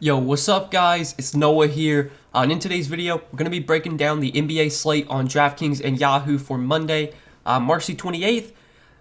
Yo, what's up guys? It's Noah here, and in today's video, we're going to be breaking down the NBA slate on Draftkings and Yahoo for Monday, March the 28th.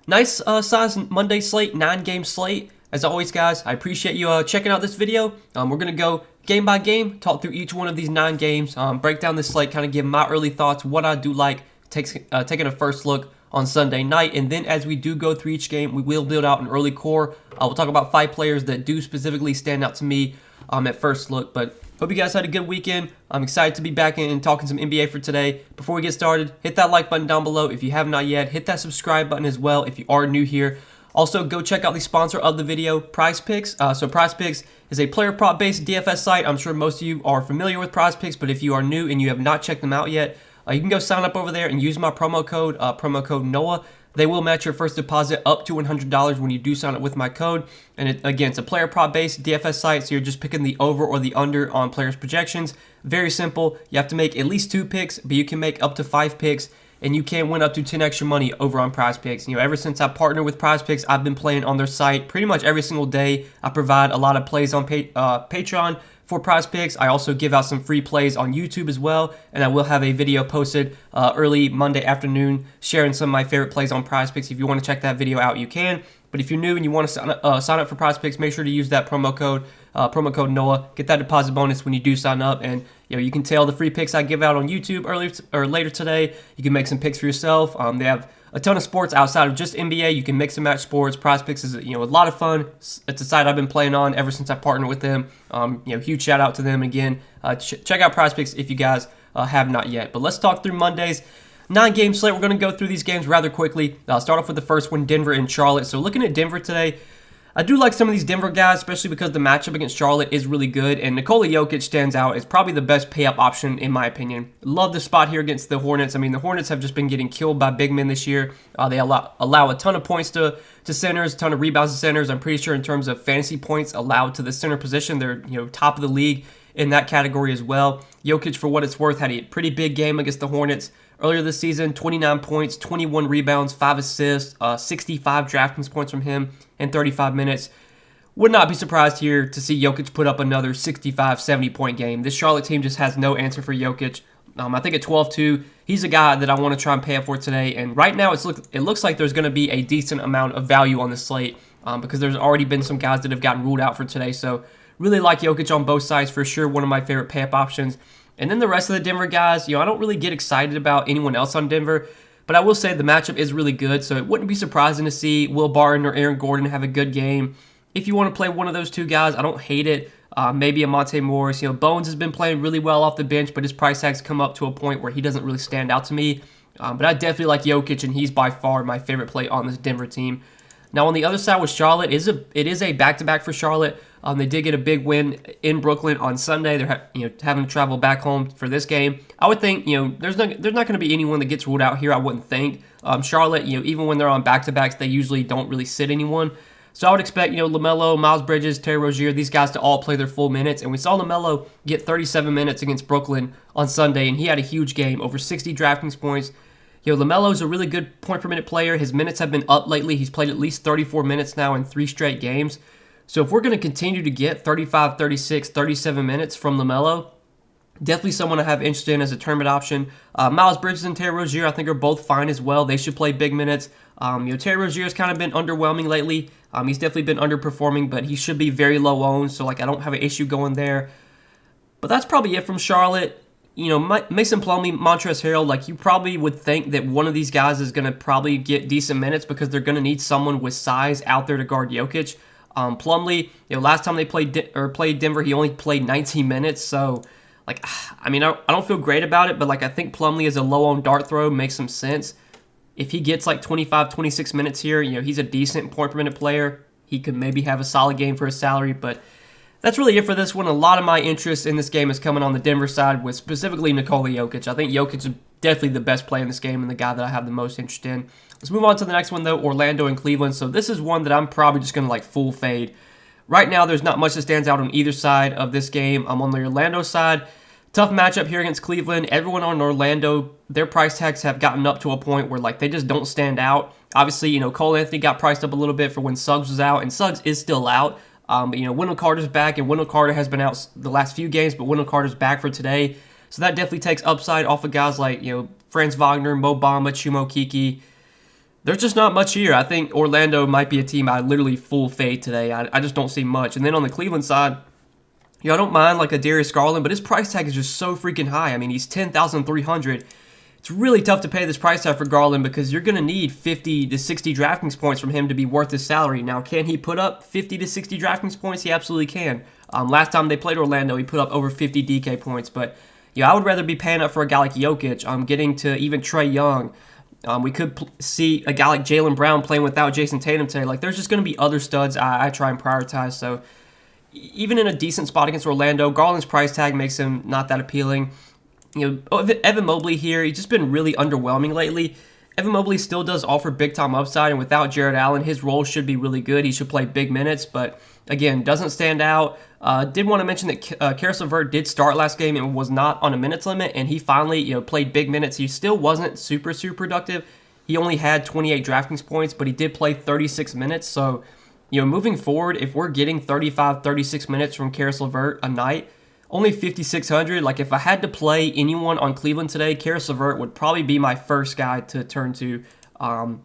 Nice size Monday slate, 9-game slate. As always guys, I appreciate you checking out this video. We're going to go game by game, talk through each one of these 9 games, break down this slate, kind of give my early thoughts, what I do like, taking a first look on Sunday night, and then as we do go through each game, we will build out an early core. We'll talk about 5 players that do specifically stand out to me at first look. But hope you guys had a good weekend. I'm excited to be back and talking some NBA for today. Before we get started, hit that like button down below if you have not yet. Hit that subscribe button as well if you are new here. Also, go check out the sponsor of the video, PrizePicks. So PrizePicks is a player prop based DFS site. I'm sure most of you are familiar with PrizePicks, but if you are new and you have not checked them out yet, you can go sign up over there and use my promo code Noah. They will match your first deposit up to $100 when you do sign up with my code. And again, it's a player prop based DFS site, so you're just picking the over or the under on players' projections. Very simple. You have to make at least 2 picks, but you can make up to 5 picks, and you can win up to 10 extra money over on PrizePicks. You know, ever since I partnered with PrizePicks, I've been playing on their site pretty much every single day. I provide a lot of plays on Patreon for PrizePicks. I also give out some free plays on YouTube as well, and I will have a video posted early Monday afternoon sharing some of my favorite plays on PrizePicks. If you want to check that video out, you can. But if you're new and you want to sign up for PrizePicks, make sure to use that promo code Noah. Get that deposit bonus when you do sign up, and you can tail the free picks I give out on YouTube later today. You can make some picks for yourself. They have a ton of sports outside of just NBA. You can mix and match sports. PrizePicks is a lot of fun. It's a site I've been playing on ever since I partnered with them. Huge shout out to them again. Check out PrizePicks if you guys have not yet. But let's talk through Monday's 9-game slate. We're going to go through these games rather quickly. I'll start off with the first one, Denver and Charlotte. So looking at Denver today, I do like some of these Denver guys, especially because the matchup against Charlotte is really good, and Nikola Jokic stands out as probably the best pay-up option in my opinion. Love the spot here against the Hornets. I mean, the Hornets have just been getting killed by big men this year. They allow a ton of points to centers, a ton of rebounds to centers. I'm pretty sure in terms of fantasy points allowed to the center position, they're top of the league in that category as well. Jokic, for what it's worth, had a pretty big game against the Hornets earlier this season. 29 points, 21 rebounds, 5 assists, 65 Draftkings points from him in 35 minutes. Would not be surprised here to see Jokic put up another 65, 70-point game. This Charlotte team just has no answer for Jokic. I think at 12-2, he's a guy that I want to try and pay up for today. And right now, it looks like there's going to be a decent amount of value on the slate because there's already been some guys that have gotten ruled out for today. So really like Jokic on both sides for sure. One of my favorite pay-up options. And then the rest of the Denver guys, I don't really get excited about anyone else on Denver. But I will say the matchup is really good, so it wouldn't be surprising to see Will Barton or Aaron Gordon have a good game. If you want to play one of those two guys, I don't hate it. Maybe a Monte Morris. Bones has been playing really well off the bench, but his price tag's come up to a point where he doesn't really stand out to me. But I definitely like Jokic, and he's by far my favorite play on this Denver team. Now on the other side with Charlotte, it is a back-to-back for Charlotte. They did get a big win in Brooklyn on Sunday. They're having to travel back home for this game. I would think there's not going to be anyone that gets ruled out here. I wouldn't think. Charlotte, even when they're on back-to-backs, they usually don't really sit anyone. So I would expect LaMelo, Miles Bridges, Terry Rozier, these guys to all play their full minutes. And we saw LaMelo get 37 minutes against Brooklyn on Sunday, and he had a huge game, over 60 Draftkings points. LaMelo's a really good point-per-minute player. His minutes have been up lately. He's played at least 34 minutes now in 3 straight games. So if we're going to continue to get 35, 36, 37 minutes from LaMelo, definitely someone I have interest in as a tournament option. Miles Bridges and Terry Rozier, I think, are both fine as well. They should play big minutes. Terry Rozier has kind of been underwhelming lately. He's definitely been underperforming, but he should be very low owned, so I don't have an issue going there. But that's probably it from Charlotte. Mason Plumlee, Montrezl Harrell, you probably would think that one of these guys is going to probably get decent minutes because they're going to need someone with size out there to guard Jokic. Plumlee, last time they played Denver, he only played 19 minutes, so I don't feel great about it, but I think Plumlee as a low-owned dart throw makes some sense. If he gets 25, 26 minutes here, he's a decent point-per-minute player. He could maybe have a solid game for his salary, but that's really it for this one. A lot of my interest in this game is coming on the Denver side with specifically Nikola Jokic. I think Jokic is definitely the best play in this game and the guy that I have the most interest in. Let's move on to the next one, though, Orlando and Cleveland. So this is one that I'm probably just going to full fade. Right now, there's not much that stands out on either side of this game. I'm on the Orlando side. Tough matchup here against Cleveland. Everyone on Orlando, their price tags have gotten up to a point where they just don't stand out. Obviously, Cole Anthony got priced up a little bit for when Suggs was out, and Suggs is still out. But, Wendell Carter's back, and Wendell Carter has been out the last few games, but Wendell Carter's back for today. So that definitely takes upside off of guys like, Franz Wagner, Mo Bamba, Chumo Kiki. There's just not much here. I think Orlando might be a team I literally full fade today. I just don't see much. And then on the Cleveland side, I don't mind like a Darius Garland, but his price tag is just so freaking high. I mean, he's $10,300. It's really tough to pay this price tag for Garland because you're going to need 50 to 60 DraftKings points from him to be worth his salary. Now, can he put up 50 to 60 DraftKings points? He absolutely can. Last time they played Orlando, he put up over 50 DK points. But I would rather be paying up for a guy like Jokic. Getting to even Trae Young. We could see a guy like Jaylen Brown playing without Jason Tatum today. Like, there's just going to be other studs I try and prioritize. So even in a decent spot against Orlando, Garland's price tag makes him not that appealing. Evan Mobley here, he's just been really underwhelming lately. Evan Mobley still does offer big-time upside, and without Jared Allen, his role should be really good. He should play big minutes, but again, doesn't stand out. Did want to mention that Karis LeVert did start last game and was not on a minutes limit, and he finally played big minutes. He still wasn't super productive. He only had 28 DraftKings points, but he did play 36 minutes. So, moving forward, if we're getting 35, 36 minutes from Karis LeVert a night, only 5,600. Like, if I had to play anyone on Cleveland today, Karis LeVert would probably be my first guy to turn to. And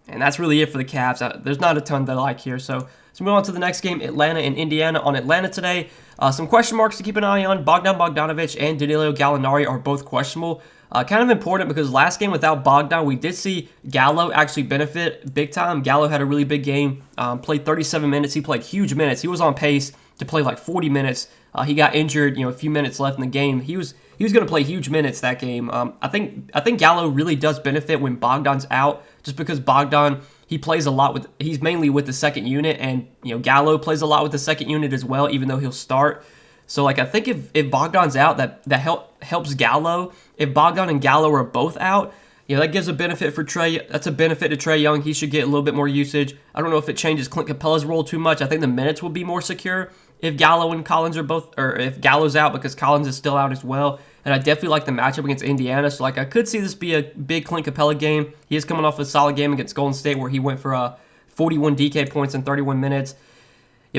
that's really it for the Cavs. There's not a ton that I like here. So let's move on to the next game, Atlanta and Indiana. On Atlanta today, some question marks to keep an eye on. Bogdan Bogdanovic and Danilo Gallinari are both questionable. Kind of important because last game without Bogdan, we did see Gallo actually benefit big time. Gallo had a really big game, played 37 minutes. He played huge minutes. He was on pace to play like 40 minutes. He got injured, a few minutes left in the game. He was going to play huge minutes that game. I think Gallo really does benefit when Bogdan's out, just because Bogdan, he plays a lot he's mainly with the second unit, and Gallo plays a lot with the second unit as well, even though he'll start. So I think if Bogdan's out, that helps Gallo. If Bogdan and Gallo are both out, that gives a benefit for Trae. That's a benefit to Trae Young. He should get a little bit more usage. I don't know if it changes Clint Capella's role too much. I think the minutes will be more secure if Gallo and Collins are both, or if Gallo's out, because Collins is still out as well. And I definitely like the matchup against Indiana. So I could see this be a big Clint Capella game. He is coming off a solid game against Golden State where he went for 41 DK points in 31 minutes.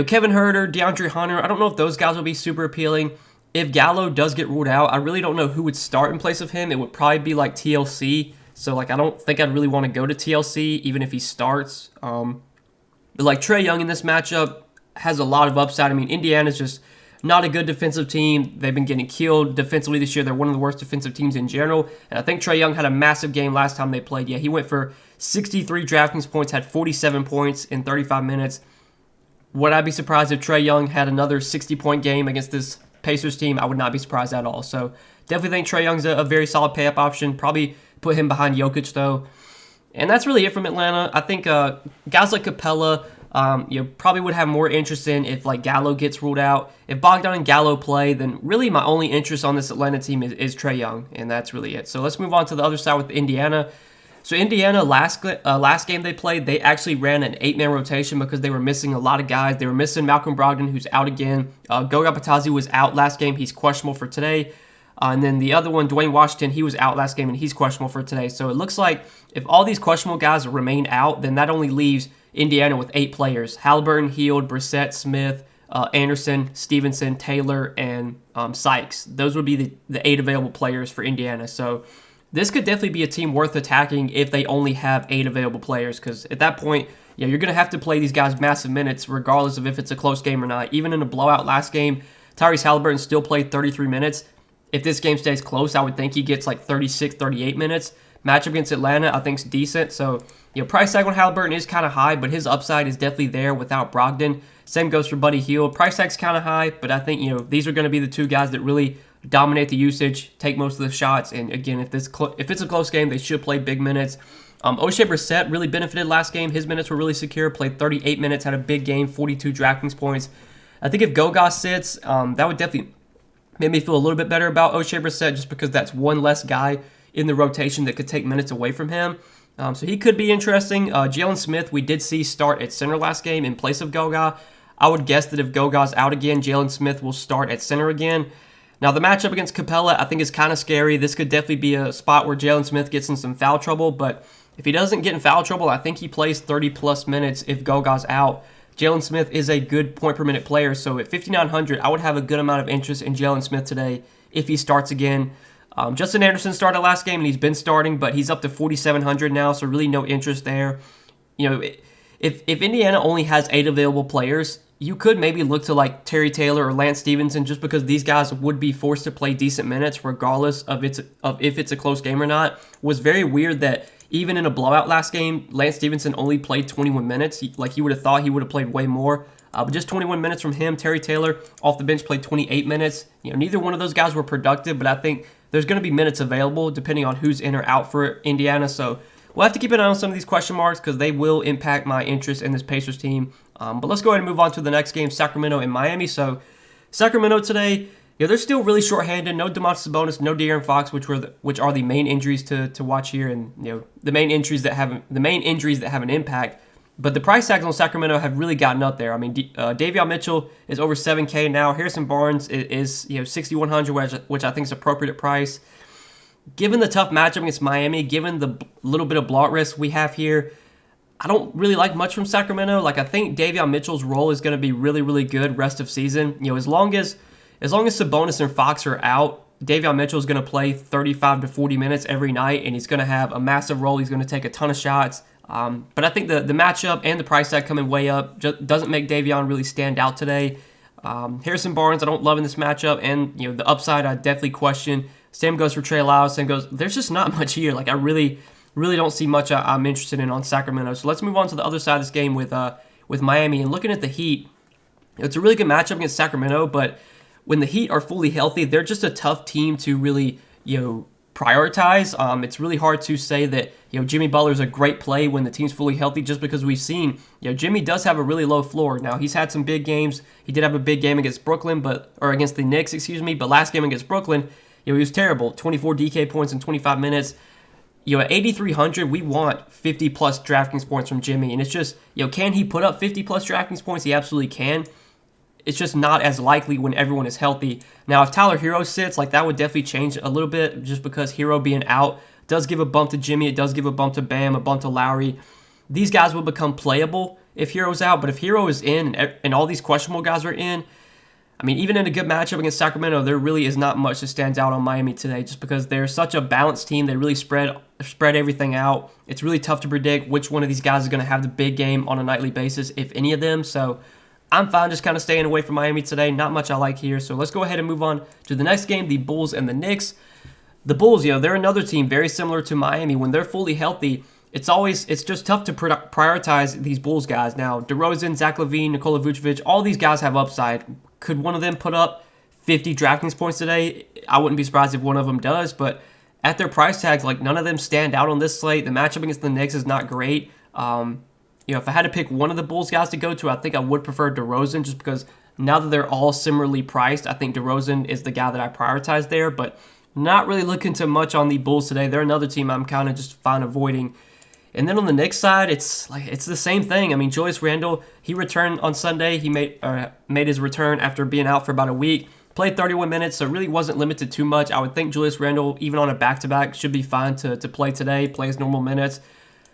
Kevin Huerter, DeAndre Hunter, I don't know if those guys will be super appealing. If Gallo does get ruled out, I really don't know who would start in place of him. It would probably be like TLC. So I don't think I'd really want to go to TLC even if he starts. But Trae Young in this matchup has a lot of upside. I mean, Indiana's just not a good defensive team. They've been getting killed defensively this year. They're one of the worst defensive teams in general. And I think Trae Young had a massive game last time they played. Yeah, he went for 63 DraftKings points, had 47 points in 35 minutes. Would I be surprised if Trae Young had another 60-point game against this Pacers team? I would not be surprised at all. So definitely think Trae Young's a very solid pay-up option. Probably put him behind Jokic, though. And that's really it from Atlanta. I think guys like Capella, probably would have more interest in if Gallo gets ruled out. If Bogdan and Gallo play, then really my only interest on this Atlanta team is Trae Young, and that's really it. So let's move on to the other side with Indiana. So Indiana, last game they played, they actually ran an 8-man rotation because they were missing a lot of guys. They were missing Malcolm Brogdon, who's out again. Goga Bitadze was out last game. He's questionable for today. And then the other one, Dwayne Washington, he was out last game, and he's questionable for today. So it looks like if all these questionable guys remain out, then that only leaves Indiana with 8 players. Halliburton, Hield, Brissett, Smith, Anderson, Stevenson, Taylor, and Sykes. Those would be the 8 available players for Indiana. So this could definitely be a team worth attacking if they only have 8 available players, because at that point, you're going to have to play these guys massive minutes regardless of if it's a close game or not. Even in a blowout last game, Tyrese Halliburton still played 33 minutes. If this game stays close, I would think he gets 36, 38 minutes. Matchup against Atlanta, I think, is decent. So, price tag on Halliburton is kind of high, but his upside is definitely there without Brogdon. Same goes for Buddy Hield. Price tag's kind of high, but I think, these are going to be the 2 guys that really dominate the usage, take most of the shots. And again, if it's a close game, they should play big minutes. O'Shea Brissett really benefited last game. His minutes were really secure, played 38 minutes, had a big game, 42 DraftKings points. I think if Goga sits, that would definitely make me feel a little bit better about O'Shea Brissett, just because that's one less guy in the rotation that could take minutes away from him. So he could be interesting. Jalen Smith, we did see start at center last game in place of Goga. I would guess that if Goga's out again, Jalen Smith will start at center again. Now, the matchup against Capella, I think, is kind of scary. This could definitely be a spot where Jalen Smith gets in some foul trouble, but if he doesn't get in foul trouble, I think he plays 30-plus minutes if Goga's out. Jalen Smith is a good point per minute player. So at 5,900, I would have a good amount of interest in Jalen Smith today if he starts again. Justin Anderson started last game and he's been starting, but he's up to 4,700 now, so really no interest there. You know, if Indiana only has 8 available players, you could maybe look to like Terry Taylor or Lance Stevenson, just because these guys would be forced to play decent minutes regardless of if it's a close game or not. It was very weird that even in a blowout last game, Lance Stevenson only played 21 minutes. Like you would have thought he would have played way more. But just 21 minutes from him. Terry Taylor off the bench played 28 minutes. You know, neither one of those guys were productive, but I think there's going to be minutes available depending on who's in or out for Indiana. So we'll have to keep an eye on some of these question marks because they will impact my interest in this Pacers team. But let's go ahead and move on to the next game, Sacramento and Miami. So Sacramento today, you know, they're still really shorthanded. No Domantas Sabonis, no De'Aaron Fox, which are the main injuries to watch here, and you know the main injuries that have an impact. But the price tags on Sacramento have really gotten up there. I mean, Davion Mitchell is over $7K now. Harrison Barnes is 6,100, which I think is appropriate price. Given the tough matchup against Miami, given the little bit of blowout risk we have here, I don't really like much from Sacramento. Like I think Davion Mitchell's role is going to be really, really good rest of season. You know, as long as Sabonis and Fox are out, Davion Mitchell is going to play 35 to 40 minutes every night, and he's going to have a massive role. He's going to take a ton of shots. But I think the matchup and the price tag coming way up doesn't make Davion really stand out today. Harrison Barnes, I don't love in this matchup, and you know the upside I definitely question. Same goes for Trey Lyles. Same goes. There's just not much here. Like I really don't see much I'm interested in on Sacramento. So let's move on to the other side of this game with Miami, and looking at the Heat. It's a really good matchup against Sacramento, but when the Heat are fully healthy, they're just a tough team to really prioritize. It's really hard to say that Jimmy Butler is a great play when the team's fully healthy, just because we've seen Jimmy does have a really low floor. Now he's had some big games. He did have a big game against against the Knicks, but last game against Brooklyn, he was terrible. 24 DK points in 25 minutes. At 8,300, we want 50 plus Draftkings points from Jimmy, and it's just can he put up 50 plus Draftkings points? He absolutely can. It's just not as likely when everyone is healthy. Now, if Tyler Hero sits, that would definitely change a little bit, just because Hero being out does give a bump to Jimmy. It does give a bump to Bam, a bump to Lowry. These guys will become playable if Hero's out, but if Hero is in and all these questionable guys are in, I mean, even in a good matchup against Sacramento, there really is not much that stands out on Miami today, just because they're such a balanced team. They really spread everything out. It's really tough to predict which one of these guys is going to have the big game on a nightly basis, if any of them. So I'm fine just kind of staying away from Miami today. Not much I like here. So let's go ahead and move on to the next game, the Bulls and the Knicks. The Bulls, they're another team very similar to Miami. When they're fully healthy, it's just tough to prioritize these Bulls guys. Now, DeRozan, Zach LaVine, Nikola Vucevic, all these guys have upside. Could one of them put up 50 Draftkings points today? I wouldn't be surprised if one of them does, but at their price tags, none of them stand out on this slate. The matchup against the Knicks is not great. If I had to pick one of the Bulls guys to go to, I think I would prefer DeRozan, just because now that they're all similarly priced, I think DeRozan is the guy that I prioritize there, but not really looking to much on the Bulls today. They're another team I'm kind of just fine avoiding. And then on the Knicks side, it's the same thing. I mean, Julius Randle, he returned on Sunday. He made his return after being out for about a week. Played 31 minutes, so really wasn't limited too much. I would think Julius Randle, even on a back-to-back, should be fine to play today, play his normal minutes.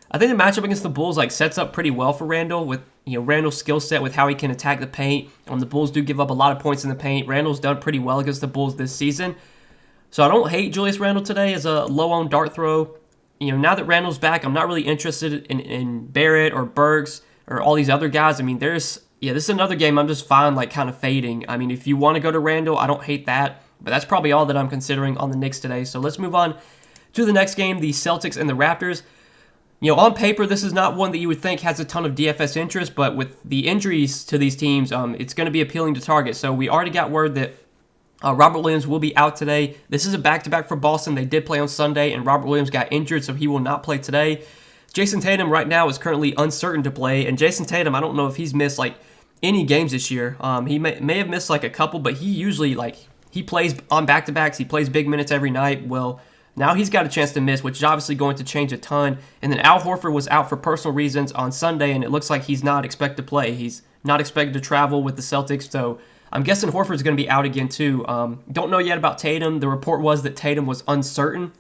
I think the matchup against the Bulls sets up pretty well for Randle, with Randle's skill set with how he can attack the paint. The Bulls do give up a lot of points in the paint. Randle's done pretty well against the Bulls this season. So I don't hate Julius Randle today as a low-owned dart throw. Now that Randle's back, I'm not really interested in Barrett or Burks or all these other guys. I mean, this is another game I'm just fine, kind of fading. I mean, if you want to go to Randle, I don't hate that, but that's probably all that I'm considering on the Knicks today. So let's move on to the next game, the Celtics and the Raptors. On paper, this is not one that you would think has a ton of DFS interest, but with the injuries to these teams, it's going to be appealing to target. So we already got word that Robert Williams will be out today. This is a back-to-back for Boston. They did play on Sunday, and Robert Williams got injured, so he will not play today. Jason Tatum right now is currently uncertain to play, and Jason Tatum, I don't know if he's missed any games this year. He may have missed a couple, but he usually he plays on back-to-backs. He plays big minutes every night. Well, now he's got a chance to miss, which is obviously going to change a ton. And then Al Horford was out for personal reasons on Sunday, and it looks like he's not expected to play. He's not expected to travel with the Celtics, so I'm guessing Horford's going to be out again too. Don't know yet about Tatum. The report was that Tatum was uncertain.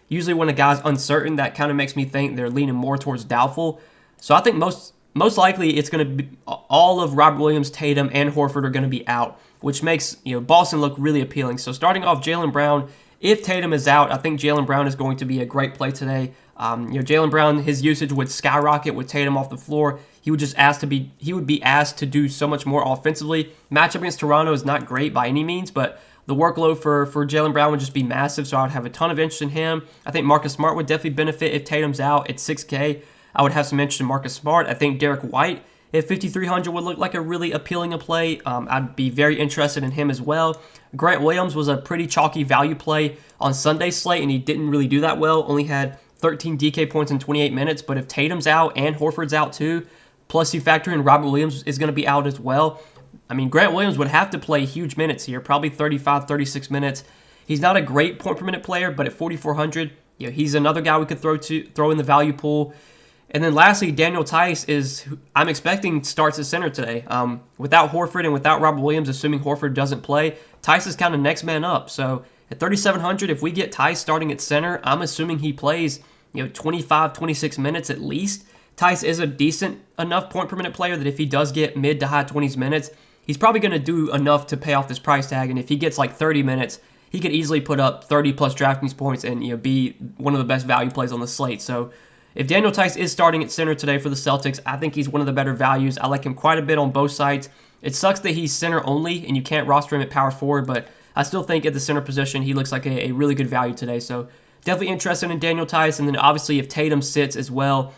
Usually when a guy's uncertain, that kind of makes me think they're leaning more towards doubtful. So I think most most likely it's going to be all of Robert Williams, Tatum, and Horford are going to be out, which makes Boston look really appealing. So starting off, Jaylen Brown. If Tatum is out, I think Jaylen Brown is going to be a great play today. Jaylen Brown, his usage would skyrocket with Tatum off the floor. He would be asked to do so much more offensively. Matchup against Toronto is not great by any means, but the workload for Jaylen Brown would just be massive, so I would have a ton of interest in him. I think Marcus Smart would definitely benefit if Tatum's out at 6K. I would have some interest in Marcus Smart. I think Derek White at 5,300 would look like a really appealing play. I'd be very interested in him as well. Grant Williams was a pretty chalky value play on Sunday's slate, and he didn't really do that well. Only had 13 DK points in 28 minutes. But if Tatum's out and Horford's out too, plus you factor in Robert Williams is going to be out as well, I mean, Grant Williams would have to play huge minutes here, probably 35, 36 minutes. He's not a great point per minute player, but at 4,400, he's another guy we could throw in the value pool. And then lastly, Daniel Theis I'm expecting starts at center today. Without Horford and without Robert Williams, assuming Horford doesn't play, Theis is kind of next man up. So at 3,700, if we get Theis starting at center, I'm assuming he plays 25, 26 minutes at least. Theis is a decent enough point per minute player that if he does get mid to high 20s minutes, he's probably going to do enough to pay off this price tag. And if he gets like 30 minutes, he could easily put up 30 plus Draftkings points and be one of the best value plays on the slate. So if Daniel Theis is starting at center today for the Celtics, I think he's one of the better values. I like him quite a bit on both sides. It sucks that he's center only and you can't roster him at power forward, but I still think at the center position he looks like a really good value today. So definitely interested in Daniel Theis. And then obviously if Tatum sits as well,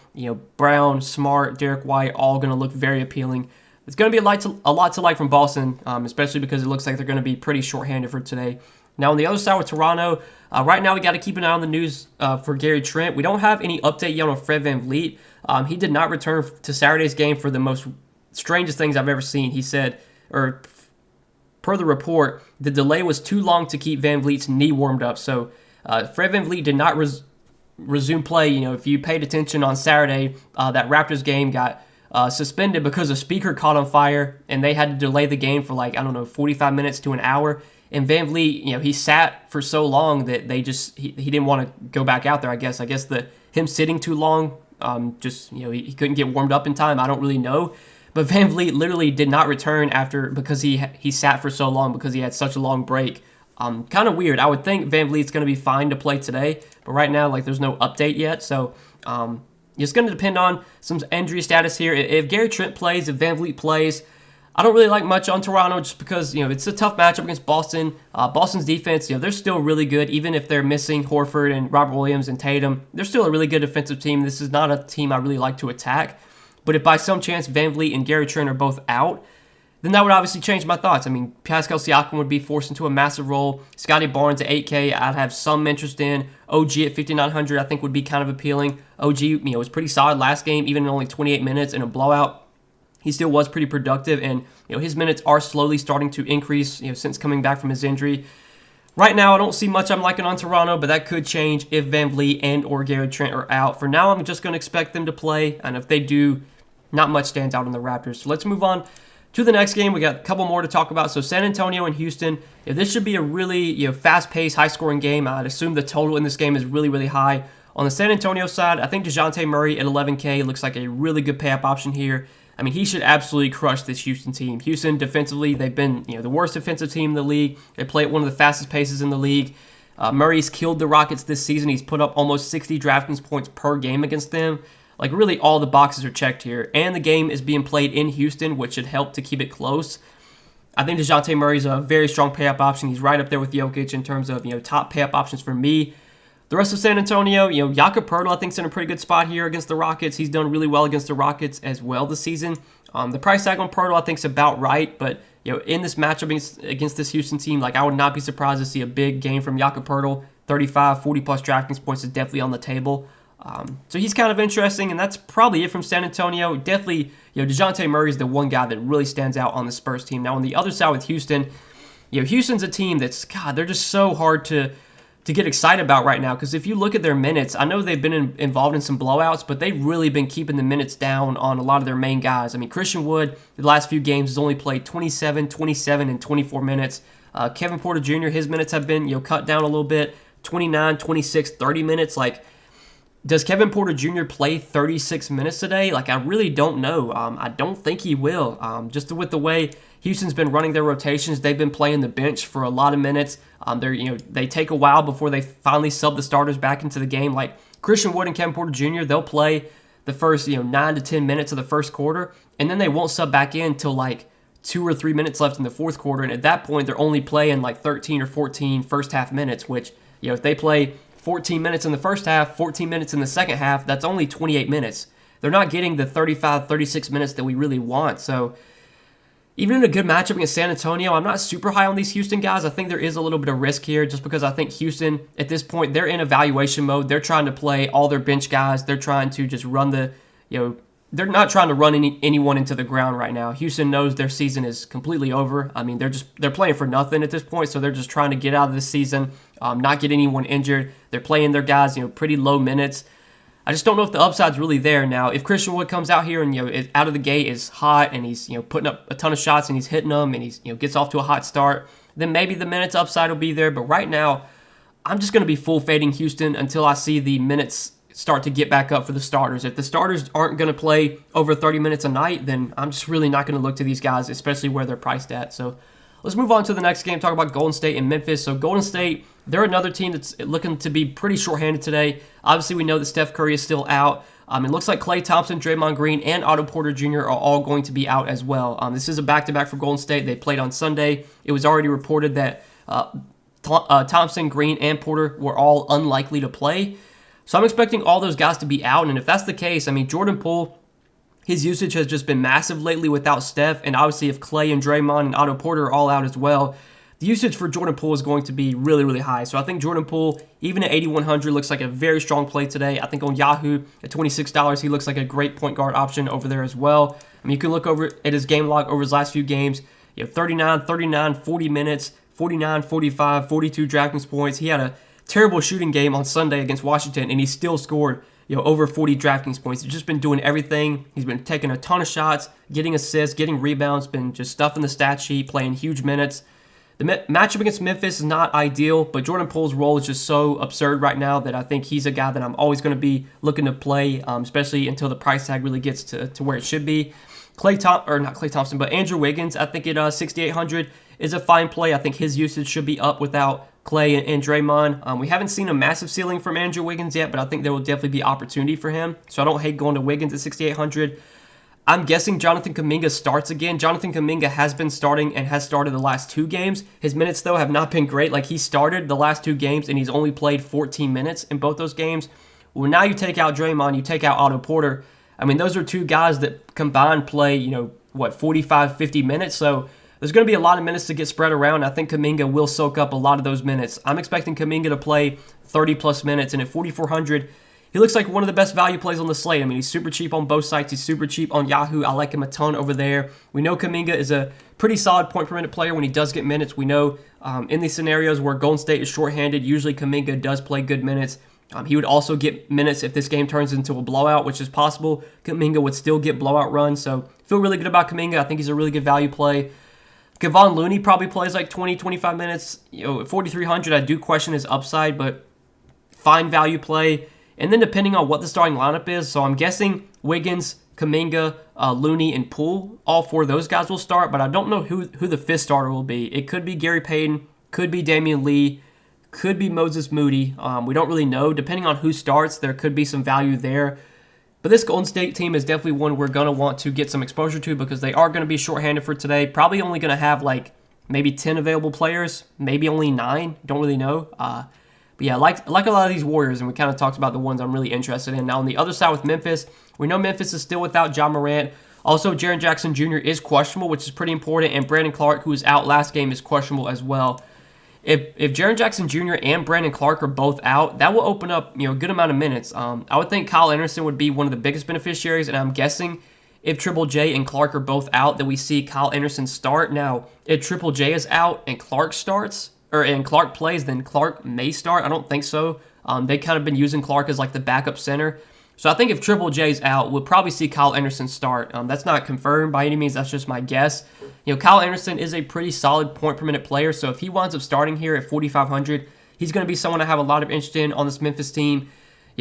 Brown, Smart, Derek White, all going to look very appealing. It's going to be a lot to like from Boston, especially because it looks like they're going to be pretty shorthanded for today. Now on the other side with Toronto, right now we got to keep an eye on the news for Gary Trent. We don't have any update yet on Fred VanVleet. He did not return to Saturday's game for the most strangest things I've ever seen. He said, or per the report, the delay was too long to keep VanVleet's knee warmed up. So Fred VanVleet did not resume play. If you paid attention on Saturday, that Raptors game got suspended because a speaker caught on fire, and they had to delay the game for 45 minutes to an hour. And VanVleet, he sat for so long that he didn't want to go back out there. I guess him sitting too long, he couldn't get warmed up in time. I don't really know, but VanVleet literally did not return because he sat for so long because he had such a long break. Kind of weird. I would think VanVleet's going to be fine to play today, but right now there's no update yet. So it's going to depend on some injury status here. If Gary Trent plays, if VanVleet plays, I don't really like much on Toronto just because, it's a tough matchup against Boston. Boston's defense, they're still really good. Even if they're missing Horford and Robert Williams and Tatum, they're still a really good defensive team. This is not a team I really like to attack. But if by some chance VanVleet and Gary Trent are both out, then that would obviously change my thoughts. I mean, Pascal Siakam would be forced into a massive role. Scotty Barnes at 8K, I'd have some interest in. OG at 5,900, I think would be kind of appealing. OG, was pretty solid last game, even in only 28 minutes in a blowout. He still was pretty productive, and his minutes are slowly starting to increase since coming back from his injury. Right now, I don't see much I'm liking on Toronto, but that could change if VanVleet and or Gary Trent are out. For now, I'm just going to expect them to play, and if they do, not much stands out in the Raptors. So let's move on to the next game. We got a couple more to talk about. So San Antonio and Houston. This should be a really fast-paced, high-scoring game. I'd assume the total in this game is really, really high. On the San Antonio side, I think DeJounte Murray at 11K looks like a really good pay-up option here. I mean, he should absolutely crush this Houston team. Houston, defensively, they've been the worst defensive team in the league. They play at one of the fastest paces in the league. Murray's killed the Rockets this season. He's put up almost 60 DraftKings points per game against them. Really all the boxes are checked here. And the game is being played in Houston, which should help to keep it close. I think DeJounte Murray's a very strong pay-up option. He's right up there with Jokic in terms of top pay-up options for me. The rest of San Antonio, Jakob Poeltl, I think, is in a pretty good spot here against the Rockets. He's done really well against the Rockets as well this season. The price tag on Poeltl, I think, is about right, but in this matchup against this Houston team, I would not be surprised to see a big game from Jakob Poeltl. 35, 40 plus DraftKings points is definitely on the table. So he's kind of interesting, and that's probably it from San Antonio. Definitely, DeJounte Murray is the one guy that really stands out on the Spurs team. Now, on the other side with Houston, Houston's a team that's, they're just so hard to get excited about right now, because if you look at their minutes, I know they've been involved in some blowouts, but they've really been keeping the minutes down on a lot of their main guys. I mean, Christian Wood, the last few games, has only played 27, 27, and 24 minutes. Kevin Porter Jr., his minutes have been cut down a little bit, 29, 26, 30 minutes. Does Kevin Porter Jr. play 36 minutes today? Like, I really don't know. I don't think he will. Just with the way Houston's been running their rotations, they've been playing the bench for a lot of minutes. They take a while before they finally sub the starters back into the game. Like Christian Wood and Kevin Porter Jr., they'll play the first 9 to 10 minutes of the first quarter, and then they won't sub back in until like 2 or 3 minutes left in the fourth quarter. And at that point, they're only playing like 13 or 14 first half minutes, which if they play 14 minutes in the first half, 14 minutes in the second half, that's only 28 minutes. They're not getting the 35, 36 minutes that we really want. So even in a good matchup against San Antonio, I'm not super high on these Houston guys. I think there is a little bit of risk here just because I think Houston, at this point, they're in evaluation mode. They're trying to play all their bench guys. They're trying to just run they're not trying to run anyone into the ground right now. Houston knows their season is completely over. I mean, they're playing for nothing at this point, so they're just trying to get out of this season, not get anyone injured. They're playing their guys, pretty low minutes. I just don't know if the upside's really there. Now, if Christian Wood comes out here and out of the gate is hot and he's putting up a ton of shots and he's hitting them and he's gets off to a hot start, then maybe the minutes upside will be there. But right now, I'm just going to be full fading Houston until I see the minutes start to get back up for the starters. If the starters aren't going to play over 30 minutes a night, then I'm just really not going to look to these guys, especially where they're priced at. So let's move on to the next game, talk about Golden State and Memphis. So Golden State, they're another team that's looking to be pretty shorthanded today. Obviously, we know that Steph Curry is still out. It looks like Klay Thompson, Draymond Green, and Otto Porter Jr. are all going to be out as well. This is a back-to-back for Golden State. They played on Sunday. It was already reported that Thompson, Green, and Porter were all unlikely to play. So I'm expecting all those guys to be out, and if that's the case, Jordan Poole, his usage has just been massive lately without Steph, and obviously if Klay and Draymond and Otto Porter are all out as well, the usage for Jordan Poole is going to be really, really high. So I think Jordan Poole, even at 8,100, looks like a very strong play today. I think on Yahoo, at $26, he looks like a great point guard option over there as well. You can look over at his game log over his last few games. 39, 39, 40 minutes, 49, 45, 42 Draftkings points. He had a terrible shooting game on Sunday against Washington, and he still scored over 40 Draftkings points. He's just been doing everything. He's been taking a ton of shots, getting assists, getting rebounds, been just stuffing the stat sheet, playing huge minutes. The matchup against Memphis is not ideal, but Jordan Poole's role is just so absurd right now that I think he's a guy that I'm always going to be looking to play, especially until the price tag really gets to where it should be. Not Klay Thompson, but Andrew Wiggins, I think at 6,800 is a fine play. I think his usage should be up without Klay and Draymond. We haven't seen a massive ceiling from Andrew Wiggins yet, but I think there will definitely be opportunity for him. So I don't hate going to Wiggins at 6,800. I'm guessing Jonathan Kuminga starts again. Jonathan Kuminga has been starting and has started the last 2 games. His minutes, though, have not been great. Like, he started the last 2 games, and he's only played 14 minutes in both those games. Well, now you take out Draymond, you take out Otto Porter. Those are 2 guys that combined play, 45, 50 minutes. So there's going to be a lot of minutes to get spread around. I think Kuminga will soak up a lot of those minutes. I'm expecting Kuminga to play 30-plus minutes, and at 4,400, he looks like one of the best value plays on the slate. He's super cheap on both sites. He's super cheap on Yahoo. I like him a ton over there. We know Kuminga is a pretty solid point-per-minute player when he does get minutes. We know in these scenarios where Golden State is shorthanded, usually Kuminga does play good minutes. He would also get minutes if this game turns into a blowout, which is possible. Kuminga would still get blowout runs, so feel really good about Kuminga. I think he's a really good value play. Kevon Looney probably plays like 20, 25 minutes. At 4,300, I do question his upside, but fine value play. And then depending on what the starting lineup is, so I'm guessing Wiggins, Kuminga, Looney, and Poole, all 4 of those guys will start, but I don't know who the 5th starter will be. It could be Gary Payton, could be Damian Lee, could be Moses Moody. We don't really know. Depending on who starts, there could be some value there. But this Golden State team is definitely one we're going to want to get some exposure to because they are going to be shorthanded for today. Probably only going to have like maybe 10 available players, maybe only 9. Don't really know. But yeah, like a lot of these Warriors, and we kind of talked about the ones I'm really interested in. Now, on the other side with Memphis, we know Memphis is still without Ja Morant. Also, Jaren Jackson Jr. is questionable, which is pretty important, and Brandon Clark, who was out last game, is questionable as well. If Jaren Jackson Jr. and Brandon Clark are both out, that will open up a good amount of minutes. I would think Kyle Anderson would be one of the biggest beneficiaries, and I'm guessing if Triple J and Clark are both out, that we see Kyle Anderson start. Now, if Triple J is out and Clark starts, and Clark plays, then Clark may start. I don't think so. They kind of been using Clark as like the backup center. So I think if Triple J's out, we'll probably see Kyle Anderson start. That's not confirmed by any means. That's just my guess. Kyle Anderson is a pretty solid point-per-minute player. So if he winds up starting here at 4,500, he's going to be someone I have a lot of interest in on this Memphis team.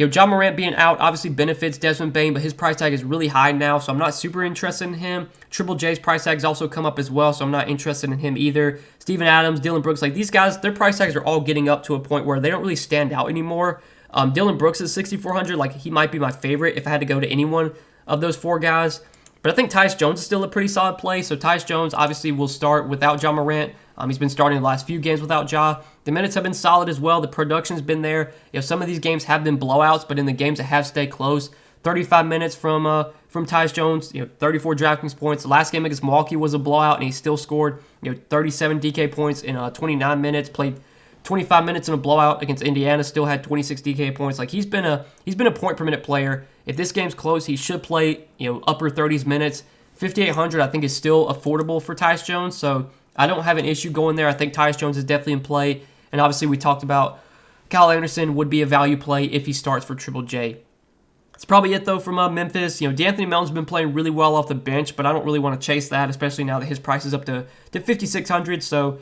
John Morant being out obviously benefits Desmond Bane, but his price tag is really high now, so I'm not super interested in him. Triple J's price tags also come up as well, so I'm not interested in him either. Steven Adams, Dylan Brooks, like these guys, their price tags are all getting up to a point where they don't really stand out anymore. Dylan Brooks is 6,400. Like, he might be my favorite if I had to go to any one of those 4 guys. But I think Tyus Jones is still a pretty solid play. So Tyus Jones obviously will start without Ja Morant. He's been starting the last few games without Ja. The minutes have been solid as well. The production's been there. Some of these games have been blowouts, but in the games that have stayed close, 35 minutes from Tyus Jones, 34 DraftKings points. The last game against Milwaukee was a blowout, and he still scored 37 DK points in 29 minutes. Played 25 minutes in a blowout against Indiana, still had 26 DK points. Like, he's been a point per minute player. If this game's close, he should play upper 30s minutes. 5,800 I think is still affordable for Tyus Jones, so I don't have an issue going there. I think Tyus Jones is definitely in play, and obviously we talked about Kyle Anderson would be a value play if he starts for Triple J. That's probably it, though, from Memphis. D'Anthony Melton's been playing really well off the bench, but I don't really want to chase that, especially now that his price is up to 5,600. So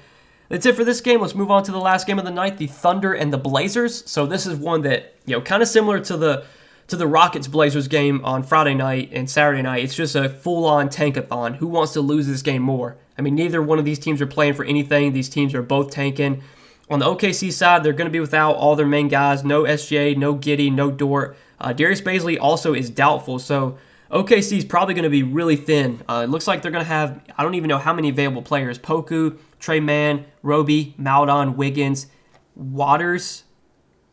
that's it for this game. Let's move on to the last game of the night, the Thunder and the Blazers. So this is one that, kind of similar to the Rockets-Blazers game on Friday night and Saturday night. It's just a full-on tankathon. Who wants to lose this game more? I mean, neither one of these teams are playing for anything. These teams are both tanking. On the OKC side, they're going to be without all their main guys. No SJ, no Giddey, no Dort. Darius Bazley also is doubtful, so OKC is probably going to be really thin. It looks like they're going to have, I don't even know how many available players. Poku, Trey Mann, Roby, Maudon, Wiggins, Waters,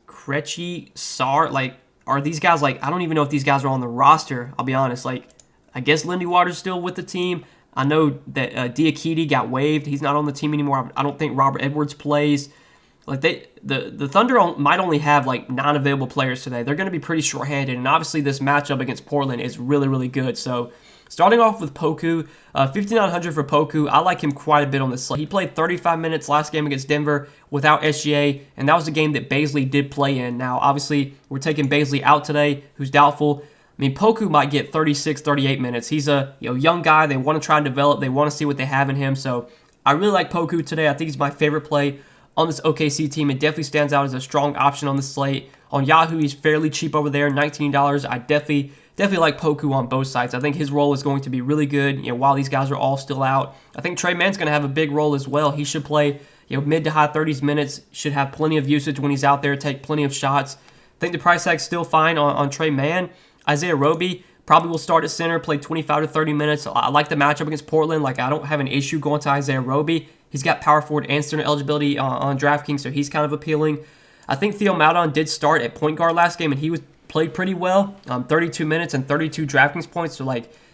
Krejci, Sarr. Like, are these guys, I don't even know if these guys are on the roster, I'll be honest. I guess Lindy Waters is still with the team. I know that Diakite got waived. He's not on the team anymore. I don't think Robert Edwards plays. The Thunder might only have 9 available players today. They're going to be pretty shorthanded, and obviously this matchup against Portland is really, really good. So starting off with Poku, 5,900 for Poku. I like him quite a bit on this slate. He played 35 minutes last game against Denver without SGA, and that was a game that Bazley did play in. Now, obviously, we're taking Bazley out today, who's doubtful. I mean, Poku might get 36, 38 minutes. He's a young guy. They want to try and develop. They want to see what they have in him. So I really like Poku today. I think he's my favorite play on this OKC team. It definitely stands out as a strong option on the slate. On Yahoo, he's fairly cheap over there, $19. I definitely like Poku on both sides. I think his role is going to be really good while these guys are all still out. I think Trey Mann's going to have a big role as well. He should play mid to high 30s minutes, should have plenty of usage when he's out there, take plenty of shots. I think the price tag's still fine on Trey Mann. Isaiah Roby probably will start at center, play 25 to 30 minutes. I like the matchup against Portland. I don't have an issue going to Isaiah Roby. He's got power forward and center eligibility on DraftKings, so he's kind of appealing. I think Theo Maudon did start at point guard last game, and he played pretty well, 32 minutes and 32 DraftKings points. So,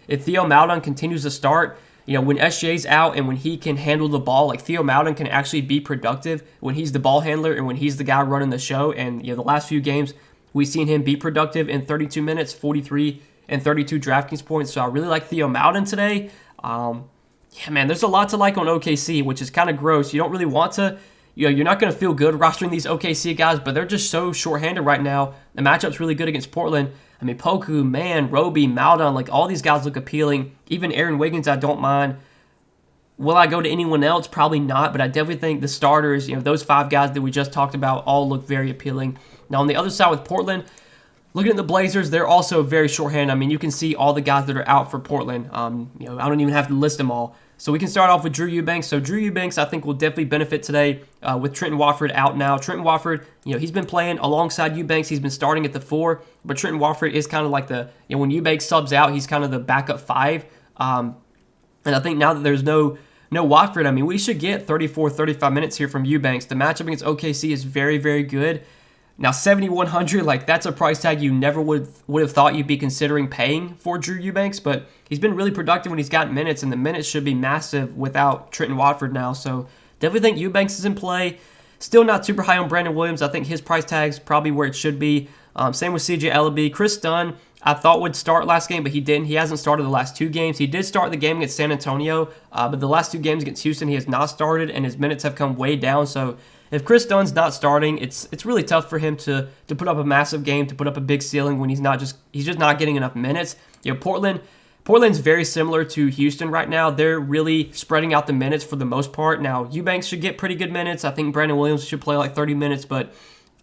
if Theo Maudon continues to start, when SJ's out and when he can handle the ball, Theo Maudon can actually be productive when he's the ball handler and when he's the guy running the show. And, the last few games, we've seen him be productive in 32 minutes, 43 and 32 DraftKings points. So I really like Theo Maudon today. Yeah, man, there's a lot to like on OKC, which is kind of gross. You don't really want to, you're not going to feel good rostering these OKC guys, but they're just so shorthanded right now. The matchup's really good against Portland. I mean, Poku, Mann, Roby, Maudon, all these guys look appealing. Even Aaron Wiggins, I don't mind. Will I go to anyone else? Probably not, but I definitely think the starters, those 5 guys that we just talked about, all look very appealing. Now, on the other side with Portland, looking at the Blazers, they're also very shorthanded. I mean, you can see all the guys that are out for Portland. I don't even have to list them all. So we can start off with Drew Eubanks. So Drew Eubanks, I think, will definitely benefit today with Trenton Watford out now. Trenton Watford, he's been playing alongside Eubanks. He's been starting at the 4, but Trenton Watford is kind of like the, when Eubanks subs out, he's kind of the backup 5. And I think now that there's no Watford, I mean, we should get 34, 35 minutes here from Eubanks. The matchup against OKC is very, very good. Now, 7,100, that's a price tag you never would have thought you'd be considering paying for Drew Eubanks, but he's been really productive when he's got minutes, and the minutes should be massive without Trenton Watford now. So definitely think Eubanks is in play. Still not super high on Brandon Williams. I think his price tag's probably where it should be. Same with CJ Ellaby. Chris Dunn, I thought would start last game, but he didn't. He hasn't started the last 2 games. He did start the game against San Antonio, but the last 2 games against Houston, he has not started, and his minutes have come way down. So if Chris Dunn's not starting, it's really tough for him to put up a massive game, to put up a big ceiling when he's just not getting enough minutes. Portland's very similar to Houston right now. They're really spreading out the minutes for the most part. Now, Eubanks should get pretty good minutes. I think Brandon Williams should play 30 minutes, but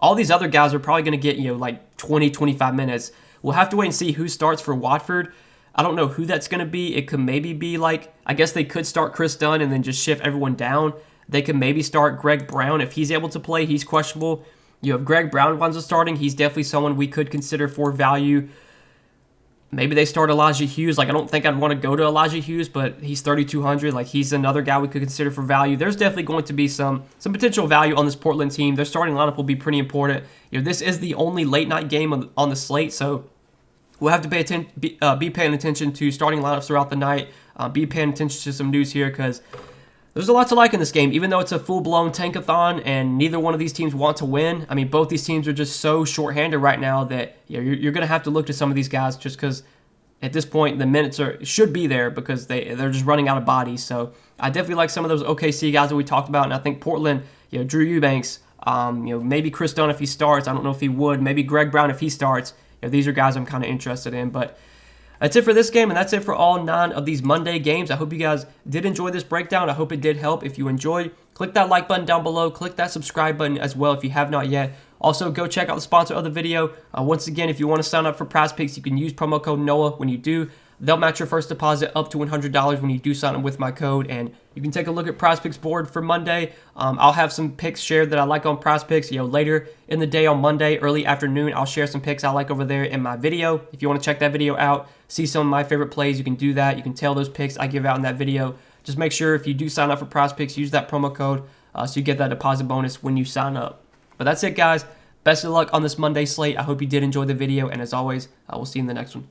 All these other guys are probably going to get, like 20, 25 minutes. We'll have to wait and see who starts for Watford. I don't know who that's going to be. It could maybe be like, I guess they could start Chris Dunn and then just shift everyone down. They could maybe start Greg Brown if he's able to play. He's questionable. If Greg Brown winds up starting, he's definitely someone we could consider for value. Maybe they start Elijah Hughes. Like, I don't think I'd want to go to Elijah Hughes, but he's 3,200. Like, he's another guy we could consider for value. There's definitely going to be some potential value on this Portland team. Their starting lineup will be pretty important. This is the only late night game on the slate, so we'll have to be paying attention to starting lineups throughout the night. Be paying attention to some news here because there's a lot to like in this game, even though it's a full-blown tankathon and neither one of these teams want to win. I mean, both these teams are just so shorthanded right now that you're going to have to look to some of these guys just because at this point the minutes should be there because they're just running out of bodies. So I definitely like some of those OKC guys that we talked about, and I think Portland, Drew Eubanks, maybe Chris Dunn if he starts. I don't know if he would. Maybe Greg Brown if he starts. These are guys I'm kind of interested in, but that's it for this game, and that's it for all 9 of these Monday games. I hope you guys did enjoy this breakdown. I hope it did help. If you enjoyed, click that like button down below. Click that subscribe button as well if you have not yet. Also, go check out the sponsor of the video. Once again, if you want to sign up for PrizePicks, you can use promo code NOAH when you do. They'll match your first deposit up to $100 when you do sign up with my code, and you can take a look at PrizePicks board for Monday. I'll have some picks shared that I like on PrizePicks. Later in the day on Monday, early afternoon, I'll share some picks I like over there in my video. If you want to check that video out, see some of my favorite plays, you can do that. You can tell those picks I give out in that video. Just make sure if you do sign up for PrizePicks, use that promo code so you get that deposit bonus when you sign up. But that's it, guys. Best of luck on this Monday slate. I hope you did enjoy the video, and as always, I will see you in the next one.